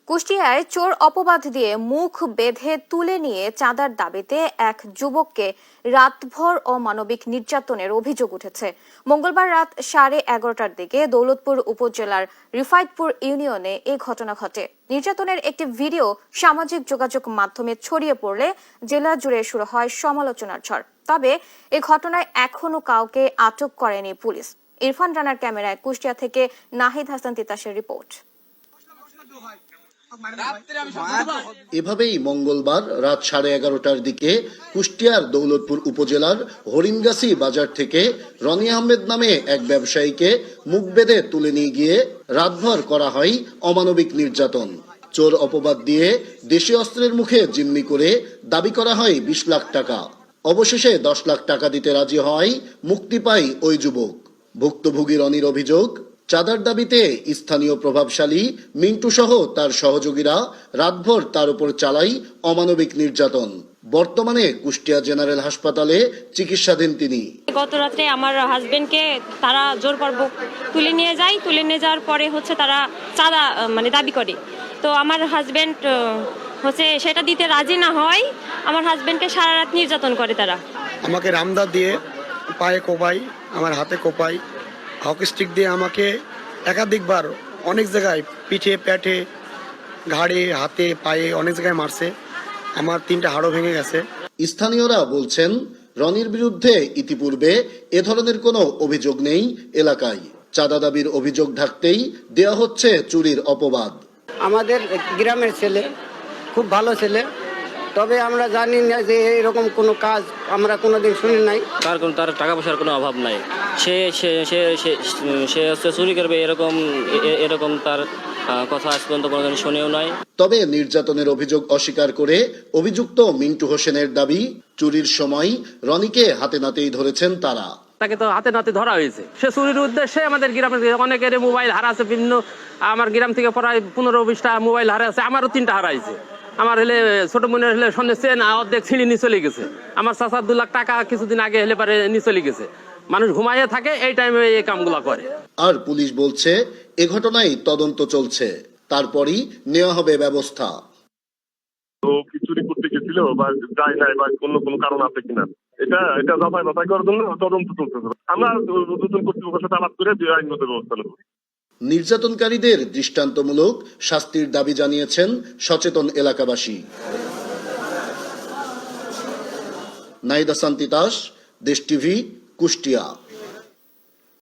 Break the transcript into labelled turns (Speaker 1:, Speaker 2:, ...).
Speaker 1: কুষ্টিয়ায় চোর অপবাদ দিয়ে মুখ বেঁধে তুলে নিয়ে চাঁদার দাবিতে এক যুবককে রাতভর অমানবিক নির্যাতনের অভিযোগ উঠেছে। মঙ্গলবার রাত 11:30টার দিকে দৌলতপুর উপজেলার রিফায়েতপুর ইউনিয়নে এই ঘটনা ঘটে। নির্যাতনের একটি ভিডিও সামাজিক যোগাযোগ মাধ্যমে ছড়িয়ে পড়লে জেলা জুড়ে শুরু হয় সমালোচনার ঝড়। তবে এই ঘটনায় এখনো কাউকে আটক করেনি পুলিশ। ইরফান রানার ক্যামেরায় কুষ্টিয়া থেকে নাহিদ হাসান তিতাসের রিপোর্ট।
Speaker 2: এভাবেই মঙ্গলবার রাত 11:30টার দিকে কুষ্টিয়ার দৌলতপুর উপজেলার হরিণগাছি বাজার থেকে রনি আহমেদ নামে এক ব্যবসায়ীকে মুখ বেঁধে তুলে নিয়ে গিয়ে রাতভর করা হয় অমানবিক নির্যাতন। চোর অপবাদ দিয়ে দেশি অস্ত্রের মুখে জিম্মি করে দাবি করা হয় 20 লাখ টাকা। অবশেষে 10 লাখ টাকা দিতে রাজি হয় মুক্তি পায় ওই যুবক। ভুক্তভোগী রনির অভিযোগ, চাঁদার দাবিতে স্থানীয় প্রভাবশালী মিন্টু সহ তার সহযোগীরা রাতভর তার উপর চালায় অমানবিক নির্যাতন। বর্তমানে কুষ্টিয়া জেনারেল হাসপাতালে চিকিৎসাধীন তিনি।
Speaker 3: গত রাত্রে আমার হাজবেন্ডকে তারা জোরপূর্বক তুলে নিয়ে যায়। তুলে নিয়ে যাওয়ার পরে তারা চাঁদা দাবি করে। তো আমার হাজবেন্ড সেটা দিতে রাজি না হয়। আমার হাজবেন্ডকে সারা রাত নির্যাতন করে তারা।
Speaker 4: আমাকে রামদা দিয়ে পায়ে কোপাই, আমার হাতে কোপাই, হকি স্টিক দিয়ে আমাকে একাধিকবার অনেক জায়গায় পিঠে, পেটে, ঘাড়ে, হাতে, পায়ে অনেক জায়গায় মারছে। আমার 3টা হাড়ও ভেঙে গেছে।
Speaker 2: স্থানীয়রা বলছেন, রনির বিরুদ্ধে ইতিপূর্বে এ ধরনের কোনো অভিযোগ নেই এলাকায়। চাঁদা দাবির অভিযোগ ঢাকতেই দেয়া হচ্ছে চুরির অপবাদ।
Speaker 5: আমাদের গ্রামের ছেলে, খুব ভালো ছেলে, তবে আমরা জানি না যে এরকম কোনো কাজ আমরা কোনোদিন শুনি নাই।
Speaker 6: তার টাকা পয়সার কোনো অভাব নাই। সে চুরি করবে এরকম তার কথা আজ পর্যন্ত কোনোদিন শুনেও নাই।
Speaker 2: তবে নির্যাতনের অভিযোগ অস্বীকার করে অভিযুক্ত মিন্টু হোসেনের দাবি, চুরির সময় রনিকে হাতে নাতেই ধরেছেন তারা।
Speaker 7: তাকে তো হাতে নাতে ধরা হয়েছে। সে চুরির উদ্দেশ্যে আমাদের গ্রামের অনেকের মোবাইল হারাছে। বিভিন্ন আমার গ্রাম থেকে প্রায় 15-20টা মোবাইল হারাছে। আমারও 3টা হারাইছে। আমার ছোট বোনের সন্ধ্যে চেন অর্ধেক ছিঁড়ে নিয়ে চলে গেছে। আমার চাচার 2 লাখ টাকা কিছুদিন আগে পারে নিয়ে চলে গেছে। মানুষ ঘুমাইয়ে থাকে, এই টাইমে এই কামগুলা করে।
Speaker 2: আর পুলিশ বলছে এ ঘটনায় তদন্ত চলছে, তারপরই নেওয়া হবে ব্যবস্থা।
Speaker 8: তো কি চুরি করতে গেছিল বা যায় নাই বা কোনো কারণ আছে কিনা এটা যাচাই করার জন্য তদন্ত চলতেছে। আমরা নতুন কর্তৃপক্ষের সাথে আলাপ করে আইনগত ব্যবস্থা নেব।
Speaker 2: নির্যাতনকারীদের দৃষ্টান্তমূলক শাস্তির দাবি জানিয়েছেন সচেতন এলাকাবাসী। নাহিদ হাসান তিতাস, দেশ টিভি, কুষ্টিয়া।